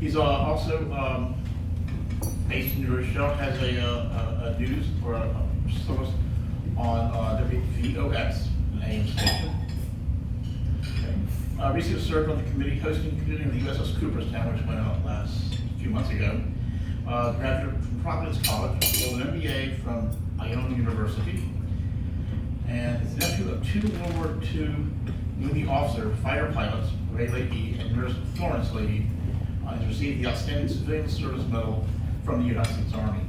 He's also based in New Rochelle, has a news or a service on WVOX, an AM station. Okay. Recently served on the committee hosting the USS Cooperstown, which went out last few months ago. Graduate from Providence College, holds an MBA from Iona University, and is nephew of two World War II Navy officer fighter pilots, Ray Leahy and Nurse Florence Leahy. Has received the Outstanding Civilian Service Medal from the United States Army.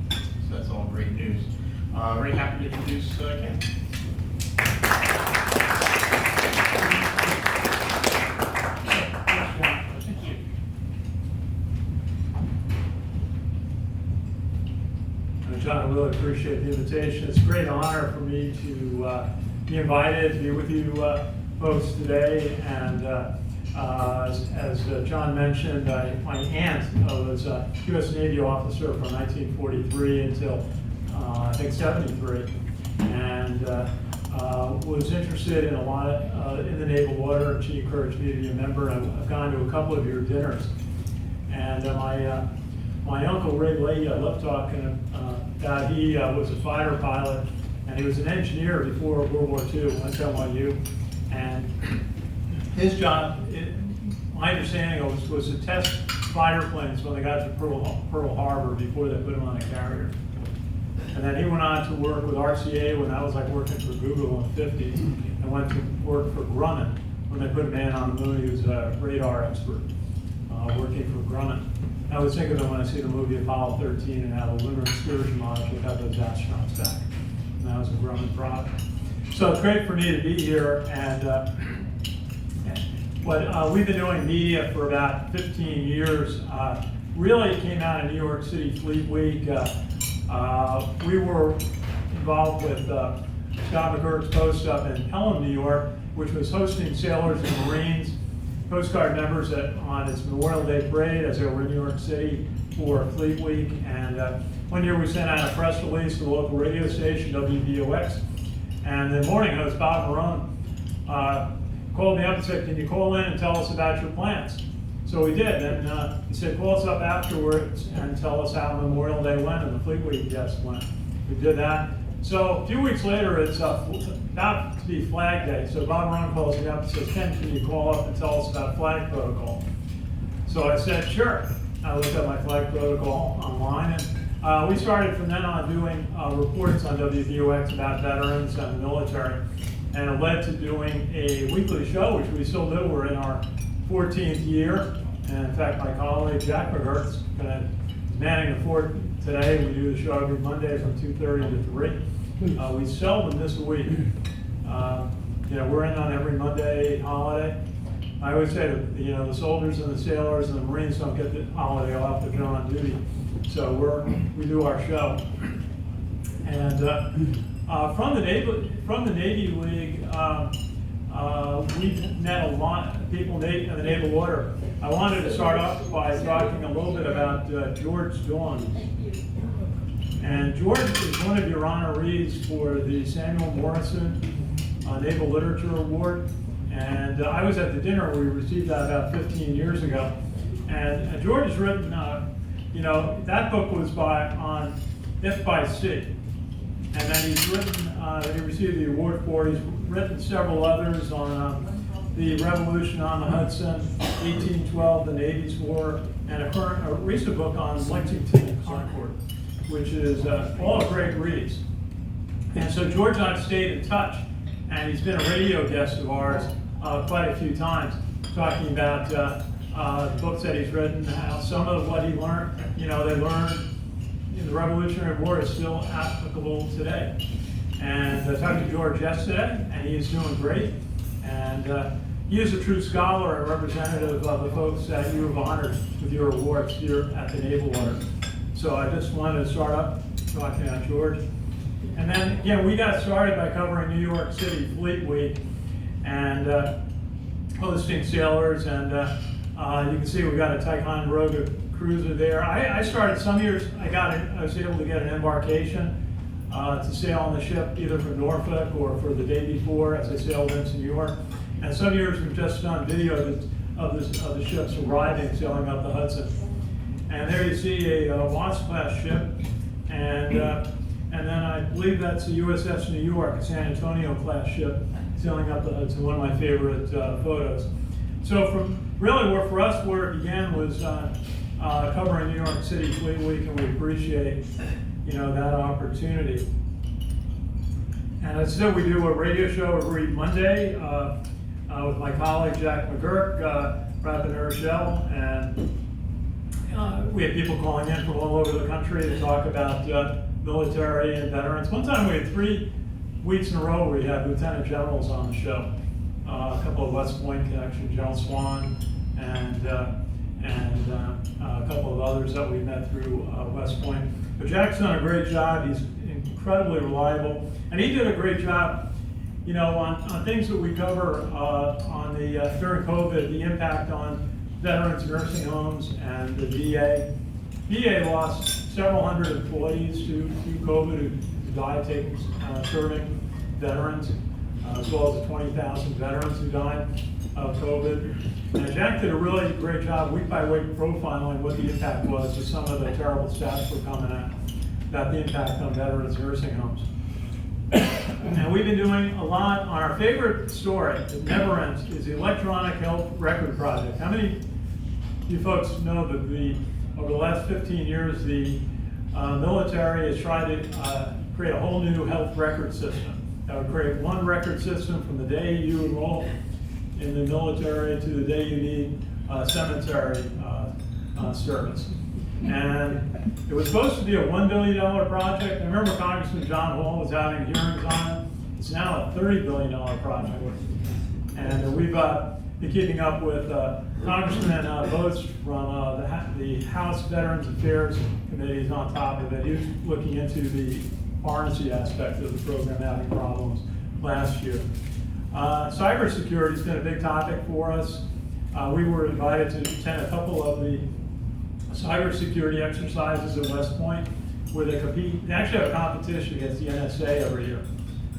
So that's all great news. Very happy to introduce Ken. Thank you. John, I really appreciate the invitation. It's a great honor for me to be invited to be with you folks today. And as John mentioned, my aunt was a U.S. Navy officer from 1943 until I think 73, and was interested in a lot in the naval order, and she encouraged me to be a member. I've gone to a couple of your dinners, and my uncle Ray Leahy, I love talking about. He was a fighter pilot, and he was an engineer before World War II, went to NYC, and his job, my understanding was to test fighter planes when they got to Pearl Harbor before they put them on a carrier. And then he went on to work with RCA when I was like working for Google in the 50s, and went to work for Grumman when they put a man on the moon. He was a radar expert working for Grumman. I always think of him when I see the movie Apollo 13 and how the lunar excursion module got those astronauts back. And that was a Grumman product. So it's great for me to be here, and we've been doing media for about 15 years. Really came out of New York City Fleet Week. We were involved with Jack McGuirk's post up in Pelham, New York, which was hosting sailors and Marines, Coast Guard members on its Memorial Day parade as they were in New York City for Fleet Week. And one year we sent out a press release to the local radio station, WVOX, and the morning host, Bob Marone, called me up and said, "Can you call in and tell us about your plans?" So we did, and he said, "Call us up afterwards and tell us how Memorial Day went and the Fleet Week guests went." We did that. So a few weeks later, it's about to be Flag Day. So Bob Marone calls me up and says, "Ken, can you call up and tell us about flag protocol?" So I said, "Sure." I looked up my flag protocol online, and we started from then on doing reports on WVOX about veterans and the military. And it led to doing a weekly show, which we still do. We're in our 14th year. And in fact, my colleague Jack McGuirk is manning the fort today. We do the show every Monday from 2:30 to 3. We seldom miss a week. We're in on every Monday holiday. I always say that the soldiers and the sailors and the Marines don't get the holiday off if they're on duty. So we do our show. And from the Navy League, we've met a lot of people in the Naval Order. I wanted to start off by talking a little bit about George Dawn. And George is one of your honorees for the Samuel Morrison Naval Literature Award. And I was at the dinner, we received that about 15 years ago. And George has written, that book was on If by Sea. And then he's written, that he received the award for. He's written several others on the Revolution on the Hudson, 1812, the Navy's War, and a recent book on Lexington and Concord, which is all great reads. And so George and I have stayed in touch, and he's been a radio guest of ours quite a few times, talking about the books that he's written, how some of what he learned, they learned in the Revolutionary War is still applicable today. And I talked to George yesterday, and he is doing great. And he is a true scholar and representative of the folks that you have honored with your awards here at the Naval Order. So I just wanted to start up talking about George. And then, again, we got started by covering New York City Fleet Week and hosting sailors. And you can see we got a Ticonderoga cruiser there. I started some years, I was able to get an embarkation to sail on the ship either from Norfolk or for the day before as I sailed into New York. And some years we've just done video of the ships arriving, sailing up the Hudson. And there you see a Wasp-class ship, and then I believe that's the USS New York, a San Antonio-class ship, sailing up to one of my favorite photos. So for us, where it began was covering New York City Fleet Week, and we appreciate, that opportunity. And as I said, we do a radio show every Monday with my colleague Jack McGuirk, Rapid Air Shell, and we have people calling in from all over the country to talk about military and veterans. One time we had 3 weeks in a row where we had lieutenant generals on the show. A couple of West Point connections, General Swan, and a couple of others that we met through West Point. But Jack's done a great job. He's incredibly reliable, and he did a great job, on things that we cover on the during COVID, the impact on veterans nursing homes and the VA. VA lost several hundred employees to COVID who died serving veterans, as well as the 20,000 veterans who died of COVID. And Jack did a really great job, week by week, profiling what the impact was of some of the terrible stats were coming out about the impact on veterans nursing homes. And we've been doing a lot on our favorite story that never ends, is the Electronic Health Record Project. How many of you folks know that over the last 15 years, the military has tried to create a whole new health record system that would create one record system from the day you enroll in the military to the day you need cemetery service. And it was supposed to be a $1 billion project. I remember Congressman John Hall was having hearings on it. It's now a $30 billion project. And we've been keeping up with Congressman Votes from the House Veterans Affairs Committee is on top of it. He was looking into the pharmacy aspect of the program, having problems last year. Cybersecurity has been a big topic for us. We were invited to attend a couple of the cybersecurity exercises at West Point, where they compete. They actually have a competition against the NSA every year.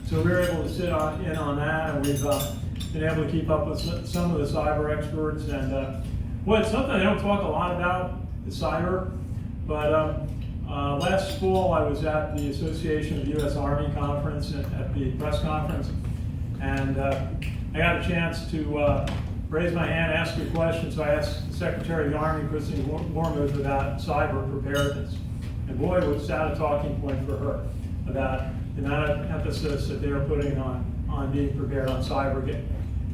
So we were able to sit in on that, and we've been able to keep up with some of the cyber experts. And it's something they don't talk a lot about, is cyber. But last fall, I was at the Association of U.S. Army conference at the press conference, and I got a chance to raise my hand, ask a question. So I asked the Secretary of the Army, Christine Wormuth, about cyber preparedness. And boy, was that a talking point for her about the amount of emphasis that they're putting on being prepared on cyber.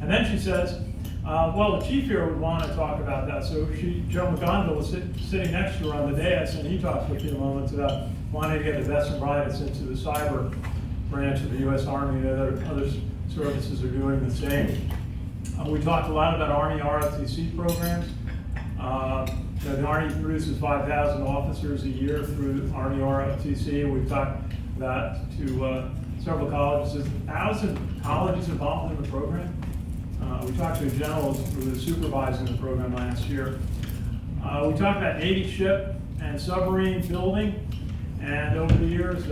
And then she says, well, the chief here would want to talk about that. So Joe McGonville was sitting next to her on the dais, and he talked for a few moments about wanting to get the best and brightest into the cyber branch of the U.S. Army, and other services are doing the same. We talked a lot about Army ROTC programs. The Army produces 5,000 officers a year through Army ROTC. We've talked about to several colleges. There's 1,000 colleges involved in the program. We talked to a general who was supervising the program last year. We talked about Navy ship and submarine building. And over the years,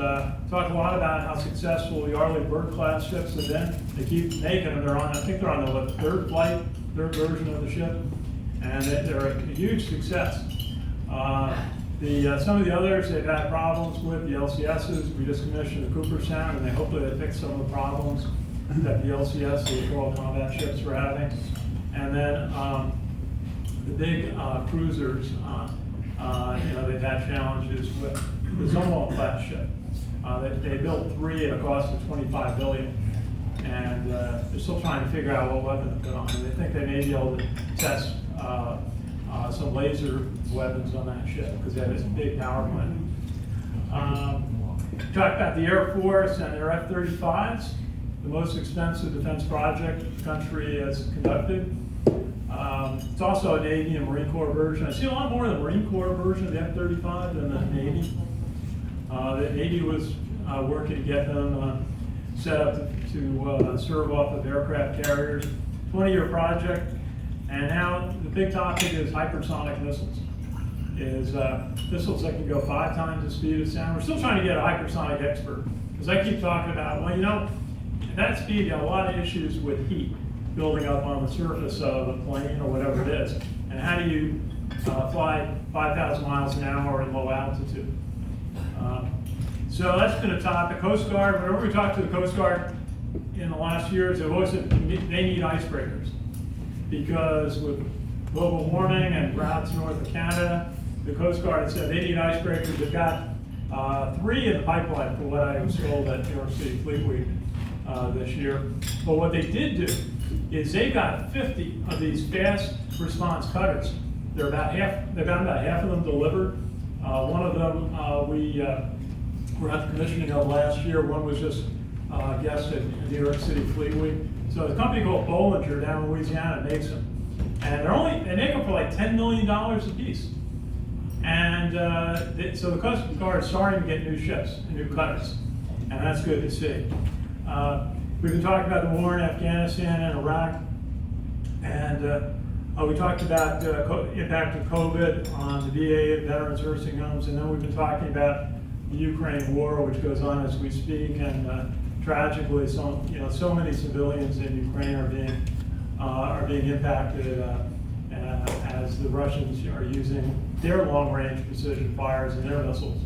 talked a lot about how successful the Arleigh Burke-class ships have been. They keep making them. I think they're on the third version of the ship, and they're a huge success. Some of the others they've had problems with, the LCSs. We just commissioned the Cooperstown, and they hopefully they fix some of the problems that the LCS, the Littoral Combat Ships, were having. And then the big cruisers, they've had challenges with the Zonal class ship. They built 3 at a cost of $25 billion, and they're still trying to figure out what weapon to put on. And they think they may be able to test some laser weapons on that ship because they have this big power plant. Talked about the Air Force and their F-35s, the most expensive defense project the country has conducted. It's also a Navy and Marine Corps version. I see a lot more of the Marine Corps version of the F-35 than the Navy. The Navy was working to get them set up to serve off of aircraft carriers. 20-year project. And now the big topic is hypersonic missiles. Missiles that can go 5 times the speed of sound. We're still trying to get a hypersonic expert. Because I keep talking about, at that speed, you have a lot of issues with heat building up on the surface of a plane or whatever it is. And how do you fly 5,000 miles an hour at low altitude. So that's been a topic. Coast Guard, whenever we talk to the Coast Guard in the last years, they've always said they need icebreakers. Because with global warming and routes north of Canada, the Coast Guard has said they need icebreakers. They've got 3 in the pipeline, for what I was told at New York City Fleet Week this year. But what they did do is they got 50 of these fast response cutters. They've got about half of them delivered. One of them we were at the commissioning of last year. One was just a guest at New York City Fleet Week. So the company called Bollinger down in Louisiana makes them. And they make them for like $10 million a piece. And so the Coast Guard is starting to get new ships and new cutters. And that's good to see. We've been talking about the war in Afghanistan and Iraq. And we talked about the impact of COVID on the VA veterans nursing homes. And then we've been talking about the Ukraine war, which goes on as we speak. And tragically, so many civilians in Ukraine are being impacted as the Russians are using their long-range precision fires and their missiles.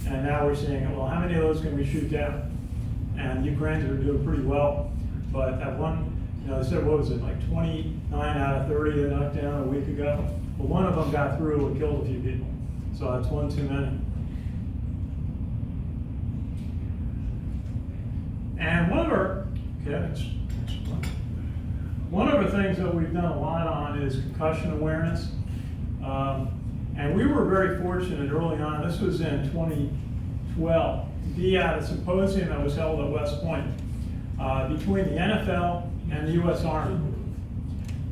And now we're seeing, well, how many of those can we shoot down? And the Ukrainians are doing pretty well, but that one, they said, what was it, like 29 out of 30 they knocked down a week ago? Well, one of them got through and killed a few people. So that's one too many. And one of the things that we've done a lot on is concussion awareness. And we were very fortunate early on, this was in 2012, to be at a symposium that was held at West Point between the NFL and the U.S. Army.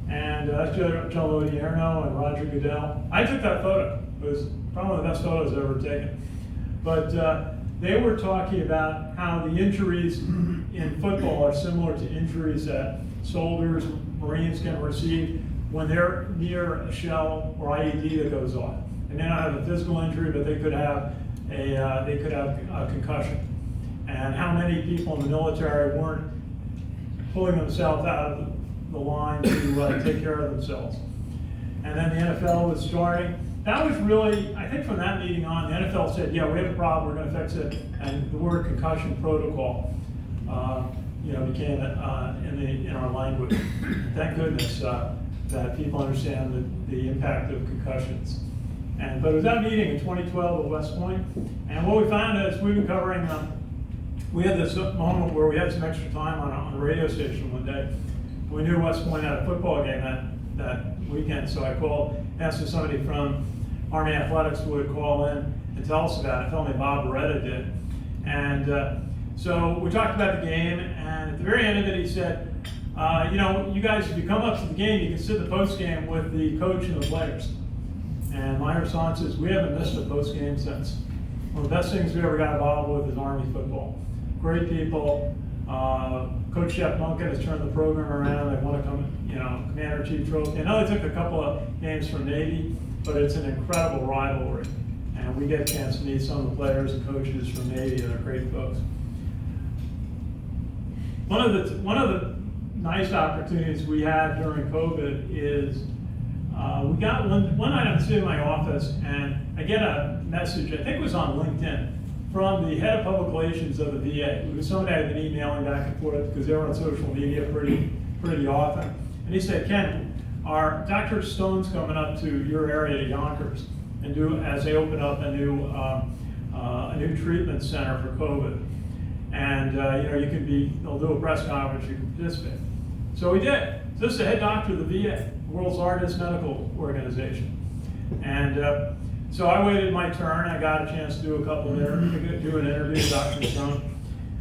And that's Joe Odierno and Roger Goodell. I took that photo. It was probably one of the best photos I've ever taken. But they were talking about how the injuries in football are similar to injuries that soldiers, Marines can receive when they're near a shell or IED that goes off. They may not have a physical injury, but they could have a concussion. And how many people in the military weren't pulling themselves out of the line to take care of themselves. And then the NFL was starting. That was really, I think from that meeting on, the NFL said, yeah, we have a problem, we're going to fix it. And the word concussion protocol became in our language. Thank goodness that people understand the impact of concussions. But it was that meeting in 2012 at West Point. And what we found is we've been covering, we had this moment where we had some extra time on a radio station one day. We knew West Point had a football game that weekend, so I asked if somebody from Army Athletics would call in and tell us about it. Told me Bob Beretta did. And so we talked about the game, and at the very end of it, he said, you guys, if you come up to the game, you can sit the post game with the coach and the players. And my response is, we haven't missed a post game since. One of the best things we ever got involved with is Army football. Great people. Coach Jack McGuirk has turned the program around. They want to come, Commander-in-Chief trophy. I know they took a couple of games from Navy, but it's an incredible rivalry. And we get a chance to meet some of the players and coaches from Navy, and they're great folks. One of the nice opportunities we had during COVID is we got one night I'm sitting in my office and I get a message, I think it was on LinkedIn, from the head of public relations of the VA. It was somebody I'd been emailing back and forth because they were on social media pretty often. And he said, Ken, our Dr. Stone's coming up to your area, Yonkers, and as they open up a new treatment center for COVID. And they'll do a press conference, you can participate. So we did. So this is the head doctor of the VA, the world's largest medical organization. And so I waited my turn. I got a chance to do an interview with Dr. Stone.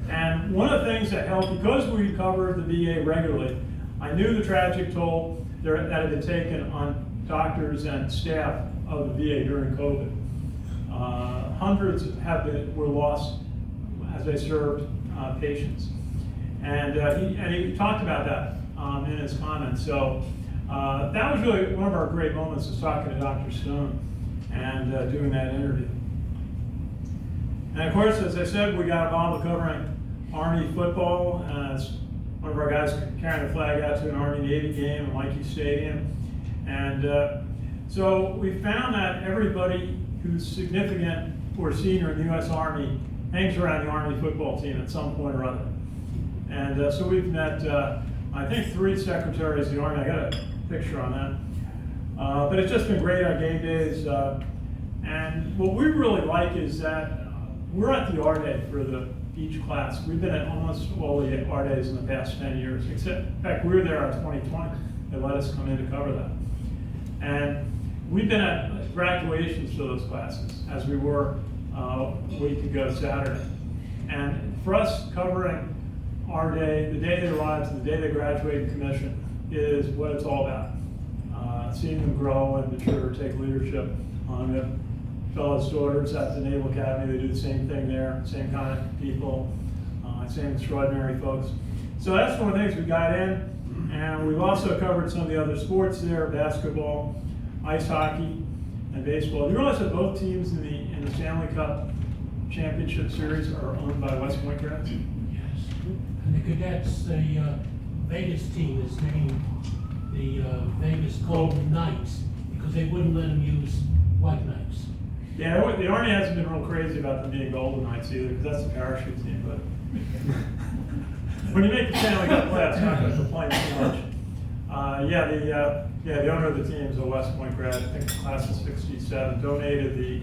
And one of the things that helped, because we covered the VA regularly, I knew the tragic toll that had been taken on doctors and staff of the VA during COVID. Hundreds were lost as they served patients. And he talked about that in his comments. So that was really one of our great moments, was talking to Dr. Stone and doing that interview. And of course, as I said, we got involved with covering Army football. One of our guys carrying the flag out to an Army-Navy game in Leakey Stadium. And So we found that everybody who's significant or senior in the U.S. Army hangs around the Army football team at some point or other. And so we've met, I think, 3 secretaries of the Army. I got a picture on that. But it's just been great on game days. And what we really like is that we're at the R Day for each class. We've been at almost all the R Days in the past 10 years, except, in fact, we were there in 2020. They let us come in to cover that. And we've been at graduations for those classes, as we were a week ago Saturday. And for us, covering our day, the day they arrive to the day they graduate and commission, is what it's all about. Seeing them grow and mature, take leadership. We have fellows' daughters at the Naval Academy. They do the same thing there, same kind of people, same extraordinary folks. So that's one of the things we got in. And we've also covered some of the other sports there: basketball, ice hockey, and baseball. Do you realize that both teams in the Stanley Cup Championship Series are owned by West Point grads? Yes. And the Cadets, the Vegas team is named the Vegas Golden Knights because they wouldn't let them use White Knights. Yeah, the Army hasn't been real crazy about them being Golden Knights either, because that's the parachute team. But when you make the Stanley Cup playoffs, not going to complain too much. The owner of the team is a West Point grad. I think the class of '67 donated the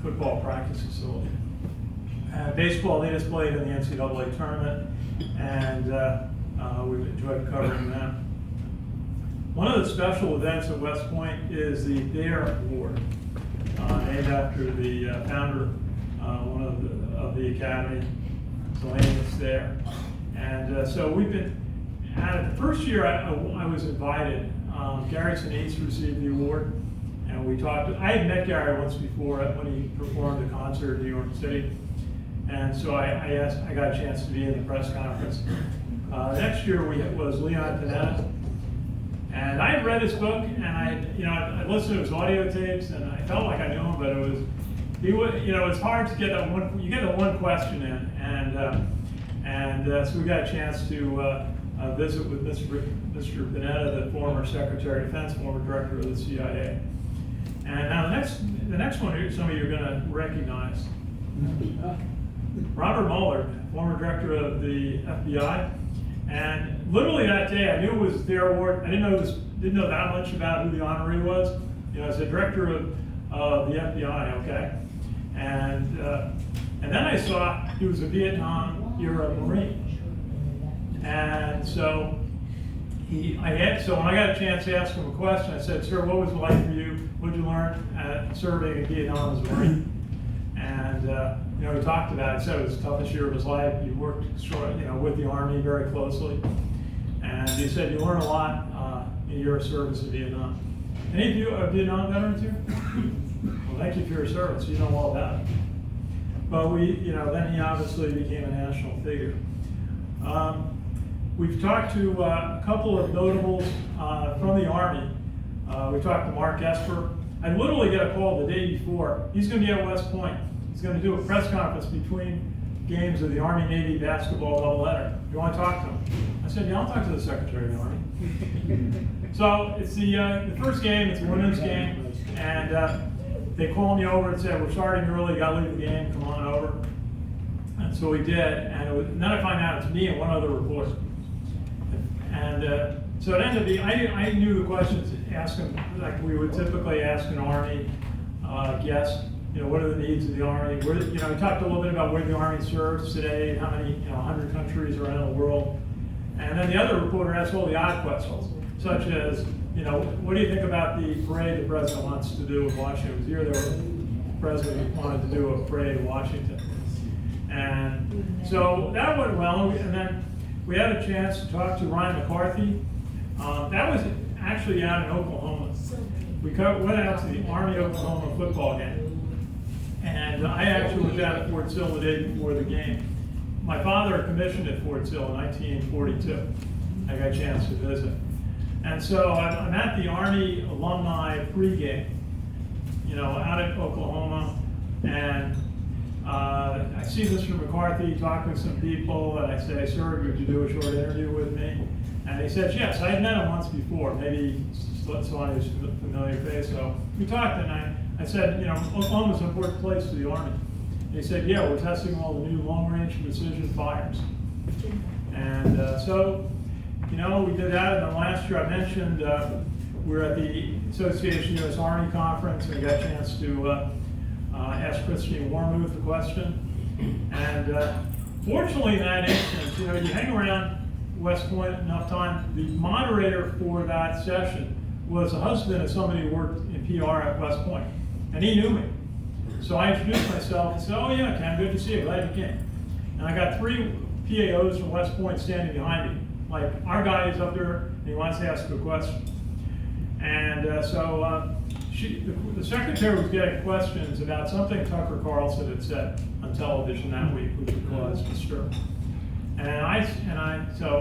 football practice facility. Baseball, they just played in the NCAA tournament, and we've enjoyed covering them. One of the special events at West Point is the Dare Award, named after the founder, one of the academy, Sylvanus Dare. And so we've been at it. The first year I was invited. Gary Sinise received the award, and we talked. I had met Gary once before when he performed a concert in New York City, and so I got a chance to be in the press conference. Next year was Leon Panetta. And I had read his book, and I listened to his audio tapes, and I felt like I knew him, but it's hard to get that one. You get the one question in, and so we got a chance to visit with Mr. Panetta, the former Secretary of Defense, former Director of the CIA. And now the next one, some of you are going to recognize. Robert Mueller, former Director of the FBI. And literally that day, I knew it was their award. I didn't know that much about who the honoree was. As the director of the FBI, okay. And then I saw he was a Vietnam-era Marine. And so when I got a chance to ask him a question, I said, "Sir, what was it like for you? What did you learn at serving in Vietnam as a Marine?" And we talked about it. He said it was the toughest year of his life. He worked with the Army very closely. And he said, "You learn a lot in your service in Vietnam." Any of you are Vietnam veterans here? Well, thank you for your service. You know all about it. But then he obviously became a national figure. We've talked to a couple of notables from the Army. We talked to Mark Esper. I literally got a call the day before. He's going to be at West Point. He's going to do a press conference between games of the Army-Navy basketball doubleheader. You want to talk to him? I said, "Yeah, I'll talk to the Secretary of the Army." So it's the first game. It's a women's game, and they called me over and said, "We're starting early. Got to leave the game. Come on over." And so we did, and then I find out it's me and one other reporter. And so it ended up being, I knew the questions to ask them, like we would typically ask an Army guest. What are the needs of the Army? We talked a little bit about where the Army serves today, how many, 100 countries around the world. And then the other reporter asked all the odd questions, such as, what do you think about the parade the president wants to do in Washington? It was here the president wanted to do a parade in Washington. And so that went well, and then we had a chance to talk to Ryan McCarthy. That was actually out in Oklahoma. We went out to the Army-Oklahoma football game. And I actually was out at Fort Sill the day before the game. My father commissioned at Fort Sill in 1942. I got a chance to visit. And so I'm at the Army alumni pregame, out at Oklahoma. And I see Mr. McCarthy talking with some people, and I say, "Sir, would you do a short interview with me?" And he says, "Yes." I had met him once before, maybe saw his familiar face. So we talked, and I said, you know, Oklahoma's an important place to the Army. And he said, yeah, we're testing all the new long-range precision fires. And so, you know, we did that. And then last year I mentioned we were at the Association U.S. Army Conference, and we got a chance to ask Christine Warmuth a question. And fortunately in that instance, you know, you hang around West Point enough time, the moderator for that session was the husband of somebody who worked in PR at West Point, and he knew me. So I introduced myself and said, oh yeah, Ken, good to see you, glad you came. And I got 3 PAOs from West Point standing behind me. Like, our guy is up there, and he wants to ask a question. And the secretary was getting questions about something Tucker Carlson had said on television that week, which would cause disturb. So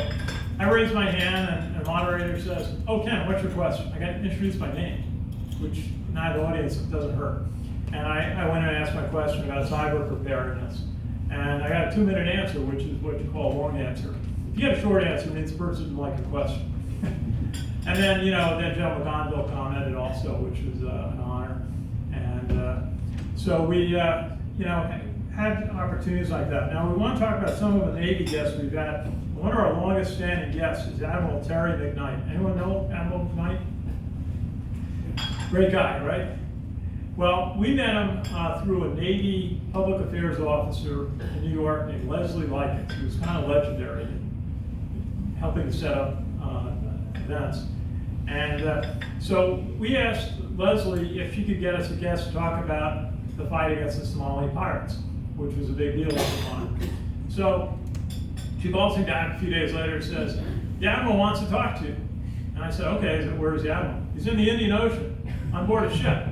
I raised my hand, and the moderator says, oh, Ken, what's your question? I got to introduce my name, which now the audience doesn't hurt. And I went and asked my question about cyber preparedness. And I got a 2-minute answer, which is what you call a long answer. If you get a short answer, it means the person didn't like the question. And then, you know, then General McGonville commented also, which was an honor. And so we, you know, had opportunities like that. Now, we want to talk about some of the Navy guests we've had. One of our longest standing guests is Adm Terry McKnight. Anyone know Adm McKnight? Great guy, right? Well, we met him through a Navy public affairs officer in New York named Lesley Lykins, who was kind of legendary in helping to set up events. And so we asked Lesley if she could get us a guest to talk about the fight against the Somali pirates, which was a big deal at the time. So she calls me back a few days later and says, the Admiral wants to talk to you. And I said, okay, where's the Admiral? He's in the Indian Ocean on board a ship.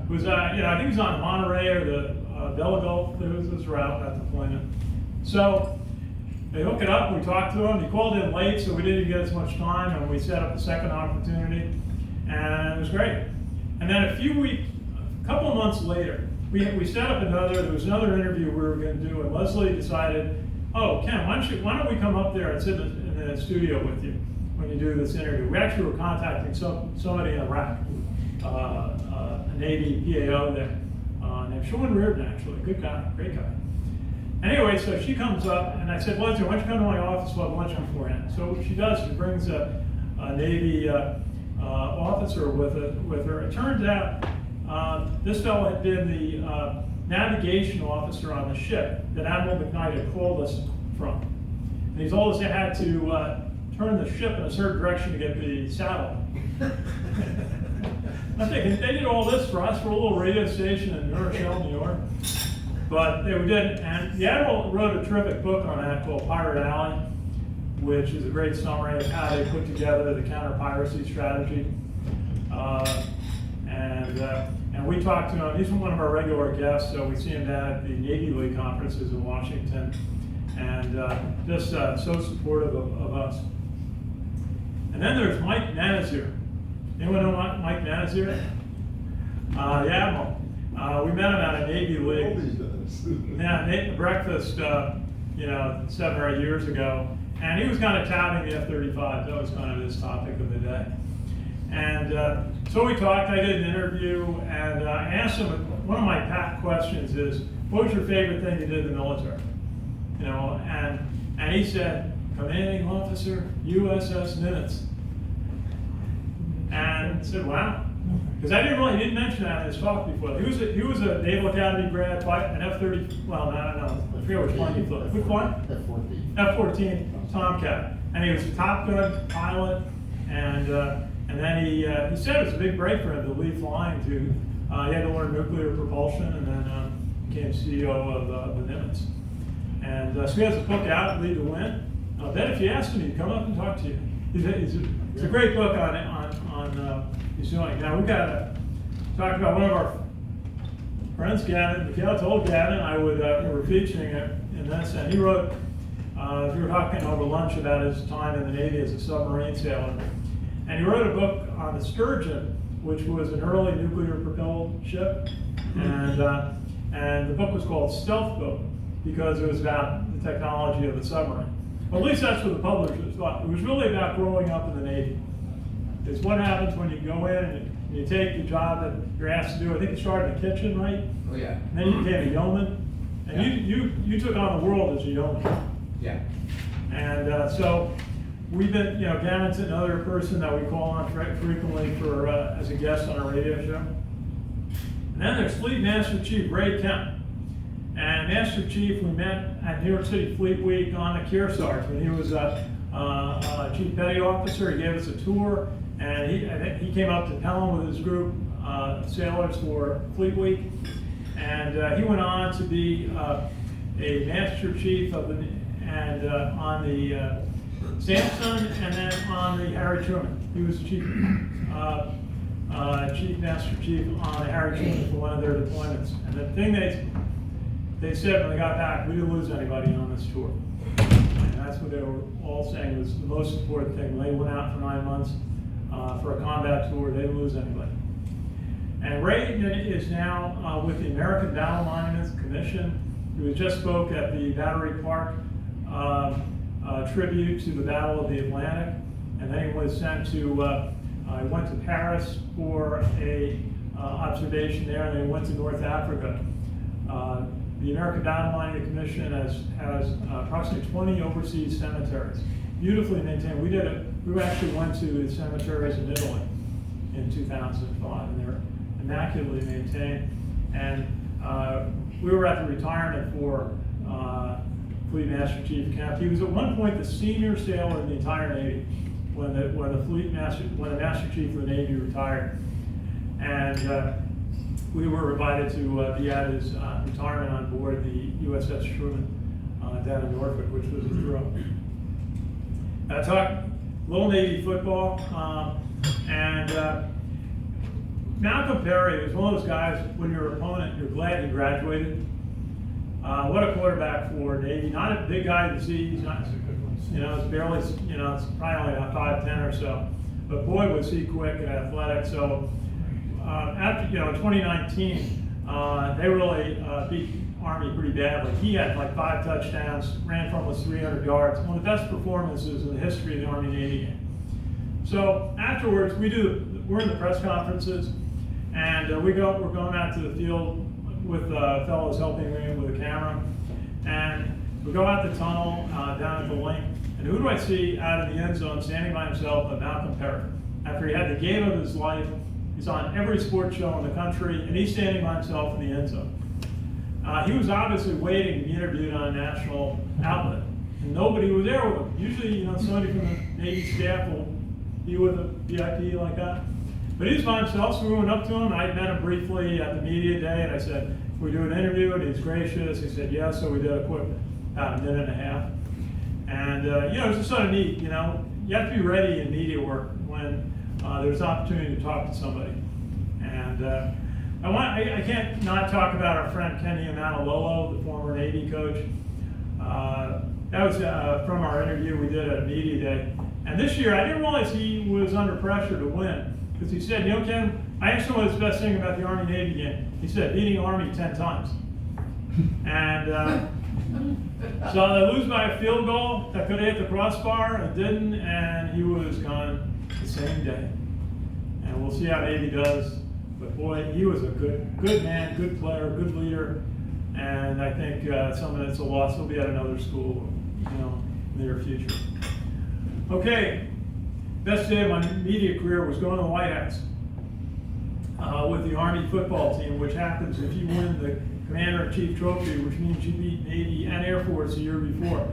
It was, you know, I think he was on Monterey or the Bella Gulf. There was this route at the deployment. So they hook it up, we talked to him. He called in late, so we didn't get as much time, and we set up the second opportunity, and it was great. And then a couple of months later, we set up there was another interview we were going to do, and Lesley decided, oh, Ken, why don't we come up there and sit in the studio with you when you do this interview. We actually were contacting somebody in Iraq, a Navy PAO there, named Sean Reardon, actually, good guy, great guy. Anyway, so she comes up, and I said, Lesley, why don't you come to my office, we'll have lunch beforehand. So she does, she brings a Navy officer with her. It turns out this fellow had been the navigation officer on the ship that Adm McKnight had called us from. And he told us they had to turn the ship in a certain direction to get the saddle. I'm thinking, they did all this for us, for a little radio station in New Rochelle, New York. But they did, and the Admiral wrote a terrific book on that called Pirate Alley, which is a great summary of how they put together the counter-piracy strategy. And we talked to him. He's one of our regular guests, so we see him down at the Navy League conferences in Washington, and just so supportive of us. And then there's Mike Manazir. Anyone know Mike Manazir? The Admiral. We met him at a Navy League. Yeah, breakfast, you know, 7 or 8 years ago. And he was kind of touting the F-35. That was kind of his topic of the day. And so we talked, I did an interview, and I asked him, one of my packed questions is, what was your favorite thing you did in the military? You know, and he said, commanding officer, USS Nimitz. And I said, wow. Because he didn't mention that in his talk before. He was a Naval Academy grad, an F-30, well, I don't know, I forget which plane he flew. Which one? F-14. F-14 Tomcat. And he was a Top Gun pilot, and then he said it was a big break for him to leave flying to, he had to learn nuclear propulsion, and then became CEO of the Nimitz. And so he has a book out, Lead to Win. I bet if you asked him, he'd come up and talk to you. It's a great book on he's doing. Now we've got to talk about one of our friends, Gavin. Mikhail told Gavin we were featuring it in this, and he wrote, we were talking over lunch about his time in the Navy as a submarine sailor. And he wrote a book on the Sturgeon, which was an early nuclear propelled ship. And the book was called Stealth Boat, because it was about the technology of the submarine. Well, at least that's what the publishers thought. It was really about growing up in the Navy. is what happens when you go in and you take the job that you're asked to do. I think you started in the kitchen, right? Oh, yeah. And then you became a yeoman, and Yeah. you took on the world as a yeoman. Yeah. And so we've been, you know, Gavin's another person that we call on frequently for as a guest on our radio show. And then there's Fleet Master Chief Ray Kemp. And Master Chief, we met at New York City Fleet Week on the Kearsarge when he was Chief Petty Officer. He gave us a tour, and he came up to Pelham with his group sailors for Fleet Week. And he went on to be a Master Chief of the on the Samson, and then on the Harry Truman. He was Chief Master Chief on the Harry Truman for one of their deployments. And the thing they said when they got back, we didn't lose anybody on this tour. And that's what they were all saying was the most important thing. When they went out for 9 months for a combat tour, they didn't lose anybody. And Ray is now with the American Battle Monuments Commission. He just spoke at the Battery Park tribute to the Battle of the Atlantic, and then he was sent to, he went to Paris for a observation there, and then he went to North Africa. The American Battle Monument Commission has approximately 20 overseas cemeteries, beautifully maintained. We actually went to the cemeteries in Italy in 2005, and they're immaculately maintained. And we were at the retirement for Fleet Master Chief Kemp. He was at one point the senior sailor in the entire Navy when the Master Chief of the Navy retired. And we were invited to be at his retirement on board the USS Truman down in Norfolk, which was a thrill. I talked a little Navy football, and Malcolm Perry was one of those guys, when your opponent, you're glad he graduated. What a quarterback for Navy. Not a big guy to see. He's not, you know, it's barely, you know, it's probably only about 5'10" or so. But boy, was he quick and athletic. So after, you know, in 2019, they really beat Army pretty badly. He had like 5 touchdowns, ran for almost 300 yards. One of the best performances in the history of the Army-Navy game. So afterwards, we're in the press conferences, and we're going out to the field with fellows helping me with a camera, and we go out the tunnel down at the link, and who do I see out of the end zone standing by himself? But Malcolm Perry. After he had the game of his life, he's on every sports show in the country, and he's standing by himself in the end zone. He was obviously waiting to be interviewed on a national outlet, and nobody was there with him. Usually, you know, somebody from the Navy staff will be with a VIP like that. But he was by himself, so we went up to him. I met him briefly at the media day, and I said, "Can we do an interview?" And he was gracious. He said, "Yes." So we did a quick, about a minute and a half. And, you know, it's just sort of neat, you know. You have to be ready in media work when there's an opportunity to talk to somebody. And I can't not talk about our friend Ken Niumatalolo, the former Navy coach. That was from our interview we did at Media Day. And this year, I didn't realize he was under pressure to win. Because he said, "You know, Ken, I actually know what's the best thing about the Army-Navy game." He said, "Beating Army 10 times. And so they lose by a field goal that could have hit the crossbar, and didn't, and he was gone the same day. And we'll see how Navy does. But boy, he was a good man, good player, good leader. And I think some of it's a loss. He'll be at another school, you know, in the near future. Okay, best day of my media career was going to the White House with the Army football team, which happens if you win the Commander-in-Chief Trophy, which means you beat Navy and Air Force the year before,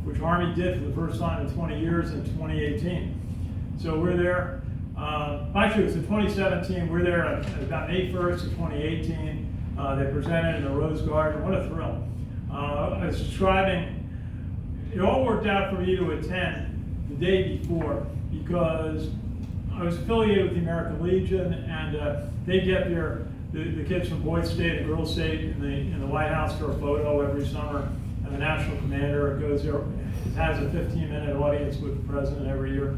which Army did for the first time in 20 years in 2018. So we're there. Actually, it was in 2017. We're there about May 1st of 2018. They presented in the Rose Garden. What a thrill. I was describing, it all worked out for me to attend the day before because I was affiliated with the American Legion, and they get the kids from Boyd State and Girls State in the White House for a photo every summer, and the national commander goes there. It has a 15-minute audience with the president every year.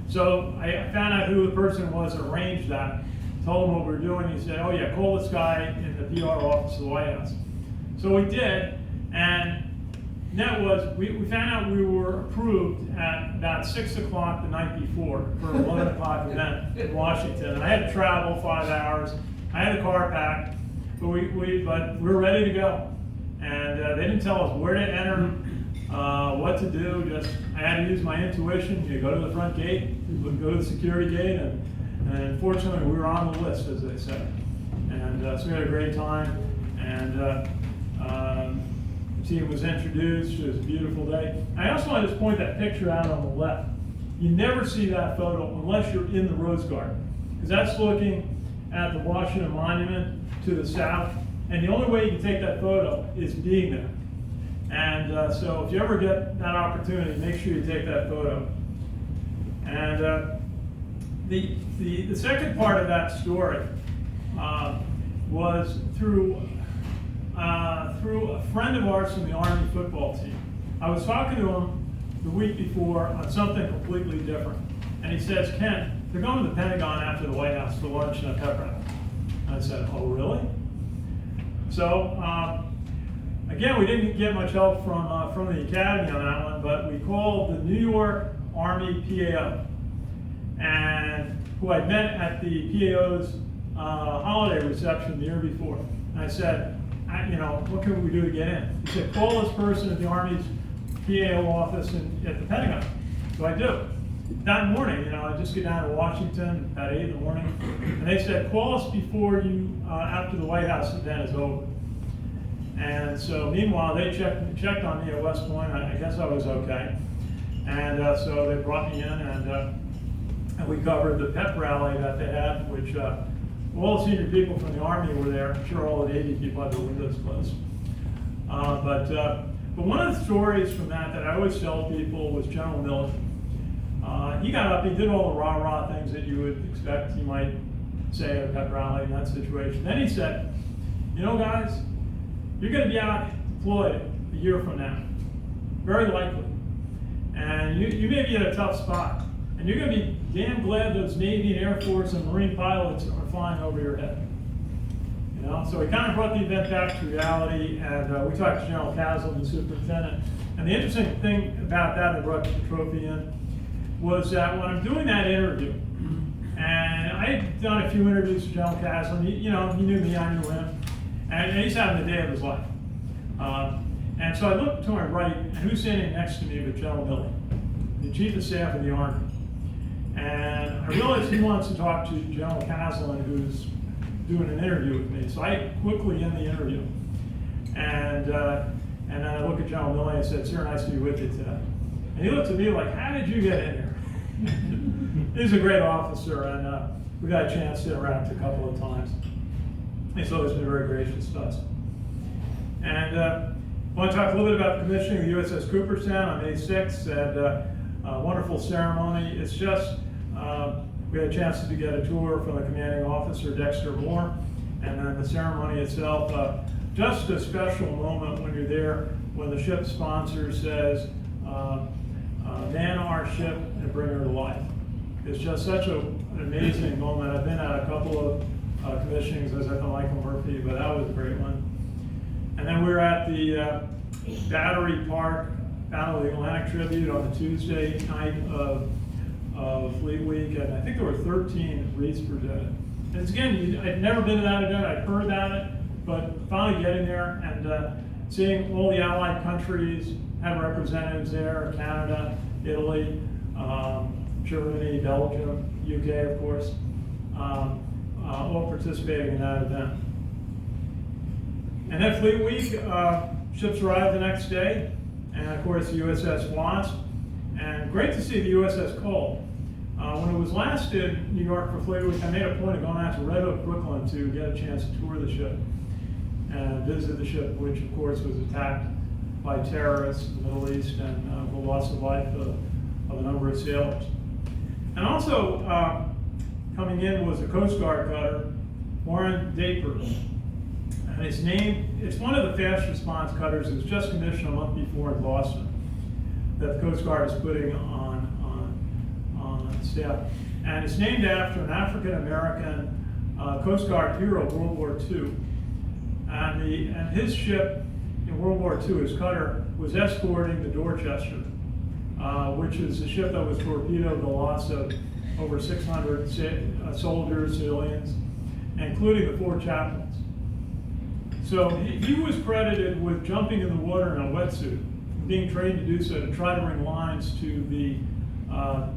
So I found out who the person was that arranged that, told him what we were doing. He said, "Oh yeah, call this guy in the PR office of the White House." So we did, and net was, we found out we were approved at about 6 o'clock the night before for an 11 o'clock event in Washington. And I had to travel 5 hours. I had a car packed, but we were ready to go. And they didn't tell us where to enter, what to do. Just I had to use my intuition. You go to the front gate, go to the security gate, and fortunately we were on the list, as they say. And so we had a great time. And the team was introduced. It was a beautiful day. I also want to just point that picture out on the left. You never see that photo unless you're in the Rose Garden, because that's looking at the Washington Monument to the south. And the only way you can take that photo is being there. And so if you ever get that opportunity, make sure you take that photo. And the second part of that story was through a friend of ours from the Army football team. I was talking to him the week before on something completely different. And he says, Ken, they're going to the Pentagon after the White House for lunch and a pep rally. And I said, oh, really? So, again, we didn't get much help from the Academy on that one, but we called the New York Army PAO, and who I'd met at the PAO's holiday reception the year before. And I said, what can we do to get in? He said, call this person at the Army's PAO office at the Pentagon. So I do. That morning, I just get down to Washington about 8 in the morning, and they said, call us before after the White House event is over. And so meanwhile, they checked on me at West Point. I guess I was okay. And so they brought me in, and we covered the pep rally that they had, which all the senior people from the Army were there. I'm sure all the Navy people had their windows closed. But one of the stories from that I always tell people was General Miller. He got up, he did all the rah-rah things that you would expect he might say at a pep rally in that situation. Then he said, guys, you're going to be out deployed a year from now, very likely. And you may be in a tough spot. And you're going to be damn glad those Navy and Air Force and Marine pilots are flying over your head. So we kind of brought the event back to reality, and we talked to General Caslen, the superintendent. And the interesting thing about that, they brought the trophy in, was that when I'm doing that interview, and I had done a few interviews with General Caslen, he knew me, I knew him, and he's having the day of his life. And so I looked to my right, and who's sitting next to me but General Milley, the Chief of Staff of the Army. And I realized he wants to talk to General Caslen, who's doing an interview with me. So I quickly end the interview. And then I look at General Milley and said, sir, nice to be with you today. And he looked at me like, how did you get in here? He's a great officer, and we got a chance to interact a couple of times. He's always been very gracious to us. And I want to talk a little bit about the commissioning of the USS Cooperstown on May 6th, and a wonderful ceremony. It's just, we had a chance to get a tour from the commanding officer, Dexter Moore, and then the ceremony itself, just a special moment when you're there, when the ship sponsor says, man our ship and bring her to life. It's just such an amazing moment. I've been at a couple of commissionings as at the Michael Murphy, but that was a great one. And then we were at the Battery Park Battle of the Atlantic Tribute on the Tuesday night of Fleet Week, and I think there were 13 wreaths presented. And it's, again, I'd never been to that event, I'd heard about it, but finally getting there and seeing all the allied countries have representatives there, Canada, Italy, Germany, Belgium, UK, of course, all participating in that event. And then Fleet Week, ships arrived the next day, and of course the USS Wasp, and great to see the USS Cole. When it was last in New York for Fleet Week, I made a point of going out to Red Oak, Brooklyn to get a chance to tour the ship and visit the ship, which of course was attacked by terrorists in the Middle East, and the loss of life of a number of sailors. And also coming in was a Coast Guard cutter, Warren Daper. And it's one of the fast response cutters that was just commissioned a month before in Boston that the Coast Guard is putting on staff. And it's named after an African Coast Guard hero of World War II. And his ship in World War II, his cutter was escorting the Dorchester, which is a ship that was torpedoed, the loss of over 600 soldiers, civilians, including the 4 chaplains. So he was credited with jumping in the water in a wetsuit, being trained to do so, to try to bring lines to the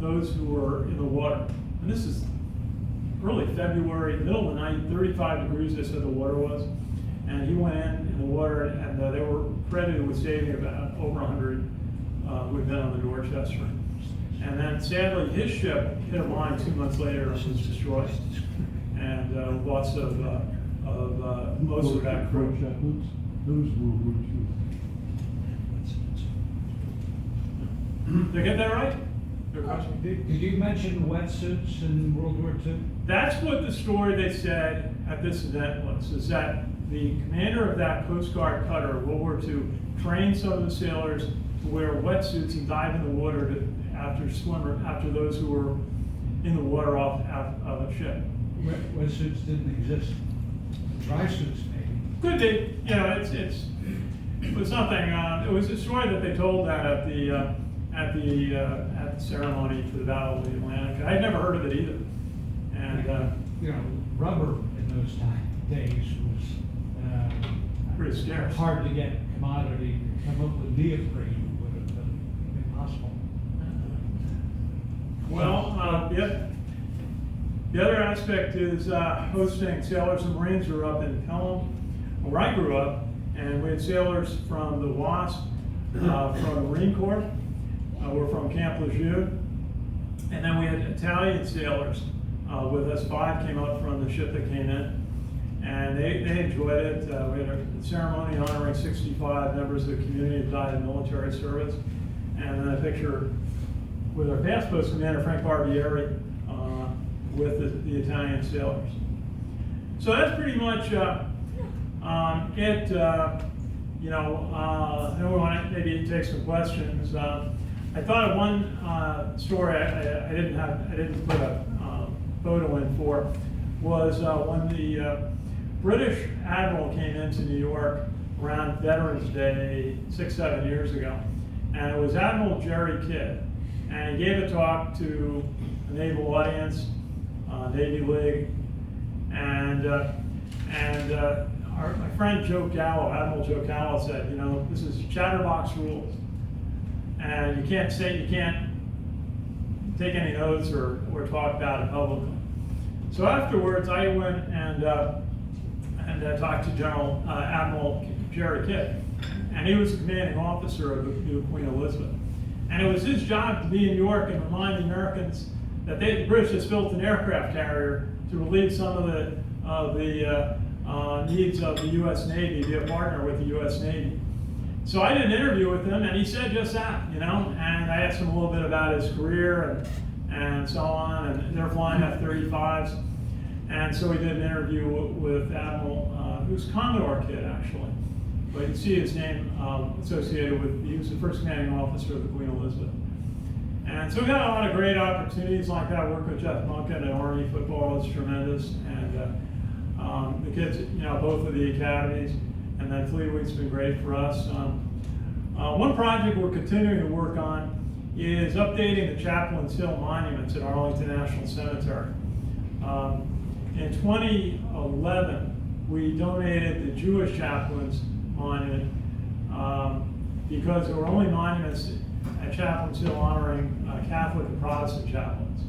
those who were in the water. And this is early February, middle of the night, 35 degrees, they said the water was. And he went in the water, and they were credited with saving about over 100 who had been on the Dorchester. And then sadly, his ship hit a mine 2 months later and was destroyed. And lots of most of that crew. Did I get that right? Did you mention wetsuits in World War II? That's what the story they said at this event was, is that the commander of that Coast Guard cutter, World War II, trained some of the sailors to wear wetsuits and dive in the water after those who were in the water off of a ship. Wetsuits didn't exist. Dry suits, maybe. Could be. You know, it was something. It was a story that they told that at the ceremony for the Battle of the Atlantic. I'd never heard of it either. And rubber in those days was pretty scarce. Hard to get commodity. Come up with neoprene would have been impossible. Well, the other aspect is hosting sailors and Marines who are up in Pelham, where I grew up, and we had sailors from the WASP, from the Marine Corps, we're from Camp Lejeune, and then we had Italian sailors with us. 5 came up from the ship that came in, and they enjoyed it. We had a ceremony honoring 65 members of the community who died in military service, and then a picture with our past post commander, Frank Barbieri, with the Italian sailors. So that's pretty much it. I know we want to maybe take some questions. I thought of one story I didn't put a photo in for, was when the British Admiral came into New York around Veterans Day 6-7 years ago, and it was Admiral Jerry Kidd, and he gave a talk to a naval audience, Navy League, and my friend Joe Gallo, Admiral Joe Gallo, said, this is chatterbox rules, and you can't take any notes or talk about it publicly. So afterwards, I went and talked to Admiral Jerry Kidd, and he was the commanding officer of the new Queen Elizabeth. And it was his job to be in New York and remind the Americans that the British has built an aircraft carrier to relieve some of the needs of the U.S. Navy, be a partner with the U.S. Navy. So I did an interview with him, and he said just that, and I asked him a little bit about his career and so on, and they're flying F-35s. And so we did an interview with Admiral, who's Commodore Kidd, actually. But you can see his name associated with, he was the first commanding officer of the Queen Elizabeth. And so we got a lot of great opportunities like that. Work with Jeff Munkin at Army football is tremendous. And the kids, both of the academies, and then Fleet Week's been great for us. One project we're continuing to work on is updating the Chaplain's Hill monuments at Arlington National Cemetery. In 2011, we donated the Jewish Chaplain's monument because there were only monuments at Chaplain's Hill honoring Catholic and Protestant chaplains.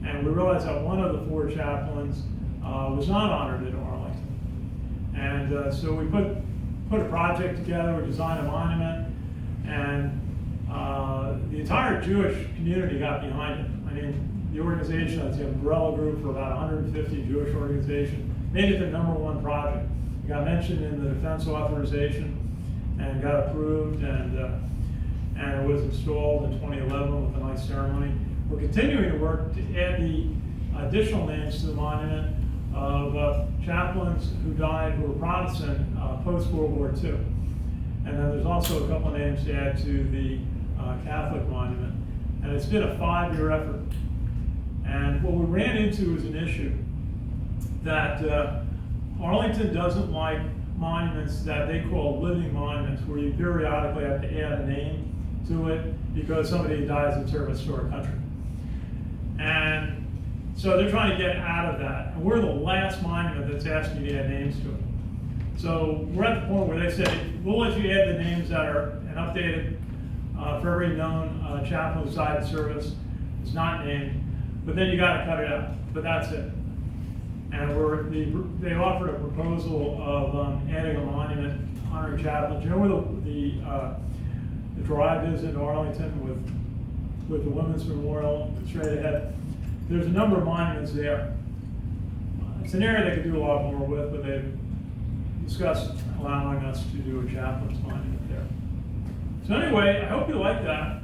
And we realized that one of the 4 chaplains was not honored at Arlington. And so we put a project together, we designed a monument, and the entire Jewish community got behind it. I mean, the organization, that's the umbrella group for about 150 Jewish organizations, made it the #1 project. It got mentioned in the defense authorization and got approved, and it was installed in 2011 with a nice ceremony. We're continuing to work to add the additional names to the monument of chaplains who died who were Protestant post-World War II. And then there's also a couple of names to add to the Catholic monument. And it's been a 5-year effort. And what we ran into is an issue that Arlington doesn't like monuments that they call living monuments, where you periodically have to add a name to it because somebody dies in service to our country. And so they're trying to get out of that. And we're the last monument that's asking you to add names to it. So we're at the point where they say, we'll let you add the names that are an updated for every known chaplain who's died in service. It's not named, but then you gotta cut it out, but that's it. And they offered a proposal of adding a monument honoring chaplains. You know where the drive is in Arlington with the Women's Memorial straight ahead? There's a number of monuments there. It's an area they could do a lot more with, but they've discussed allowing us to do a chaplain's monument there. So anyway, I hope you like that.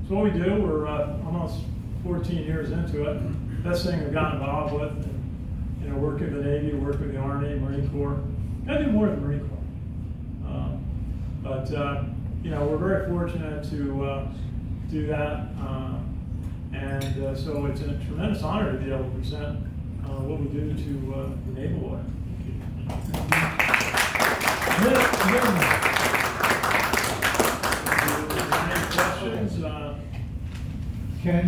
So what we do, we're almost 14 years into it. Best thing we've gotten involved with, and, you know, work in the Navy, work with the Army, Marine Corps. I do more than Marine Corps. You know, we're very fortunate to do that. So it's a tremendous honor to be able to present what we do to the Naval Order. Any questions? Ken,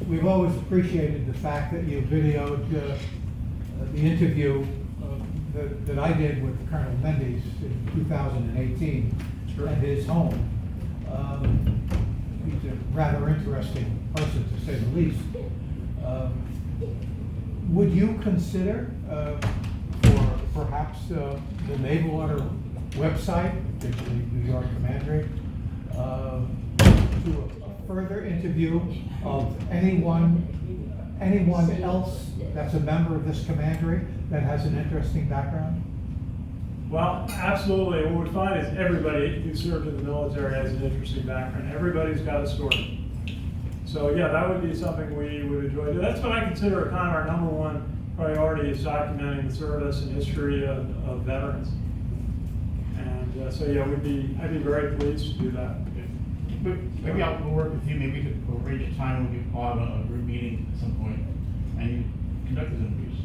we've always appreciated the fact that you videoed the interview that I did with Colonel Mendes in 2018 at his home. He's a rather interesting person, to say the least. Would you consider, for perhaps the Naval Order website, particularly New York Commandery, do a further interview of anyone else that's a member of this commandery that has an interesting background? Well, absolutely. What we find is everybody who served in the military has an interesting background. Everybody's got a story. So yeah, that would be something we would enjoy doing. That's what I consider kind of our number one priority, is documenting the service and history of veterans. And so yeah, I'd be very pleased to do that. But maybe I'll work with you. Maybe we could arrange a time when we could have a group meeting at some point and you conduct these interviews.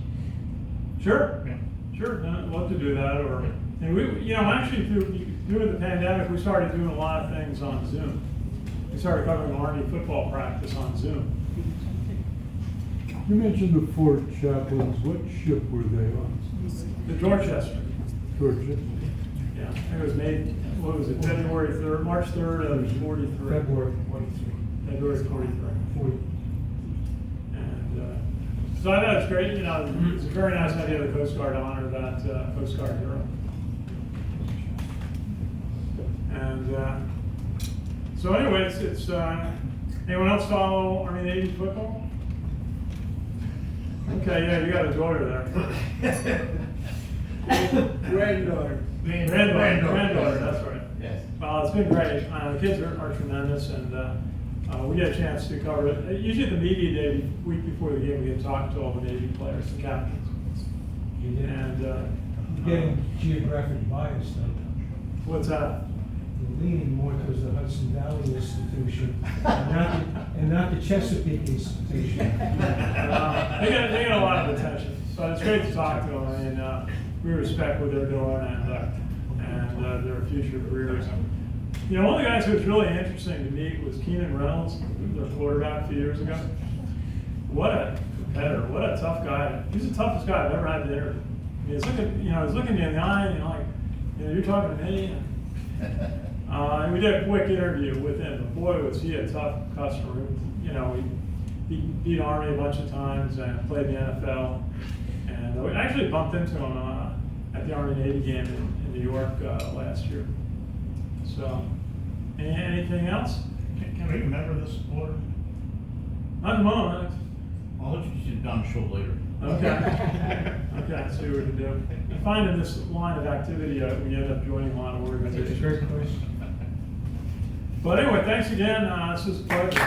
Sure. Yeah. Sure, I'd love to do that. And we, you know, actually through the pandemic, we started doing a lot of things on Zoom. We started covering Army football practice on Zoom. You mentioned the 4 chaplains. What ship were they on? The Dorchester. Georgia? Yeah, it was made, what was it, February 3rd, March 3rd of 43. February 43. February 43. 40. And so I thought it's great, you know, it's a very nice idea of the Coast Guard to honor that Coast Guard hero. And so anyways, it's anyone else follow Army Navy football? Okay, yeah, you got a daughter there. Granddaughter. Granddaughter, that's right. Yes. Well, it's been great. The kids are tremendous, and we get a chance to cover it. Usually at the media day, week before the game, we get to talk to all the Navy players, the captains. And Getting geographic bias though. what's that? You're leaning more towards the Hudson Valley Institution and not the Chesapeake Institution. They get a lot of attention, so it's great to talk to them. I mean, we respect what they're doing and their future careers. You know, one of the guys who was really interesting to meet was Keenan Reynolds, their quarterback a few years ago. What a competitor! What a tough guy! He's the toughest guy I've ever had to interview. I mean, he's looking me in the eye, and like, you're talking to me. And we did a quick interview with him. But boy, was he a tough customer. You know, he beat Army a bunch of times and played in the NFL. And we actually bumped into him at the Army Navy game in New York last year. So, anything else? Can we remember this order? Not at the moment. I'll let you sit down the show later. Okay. Okay, see what we can do. I find in this line of activity, we end up joining a lot of organizations. Great question. But anyway, thanks again. This was a pleasure.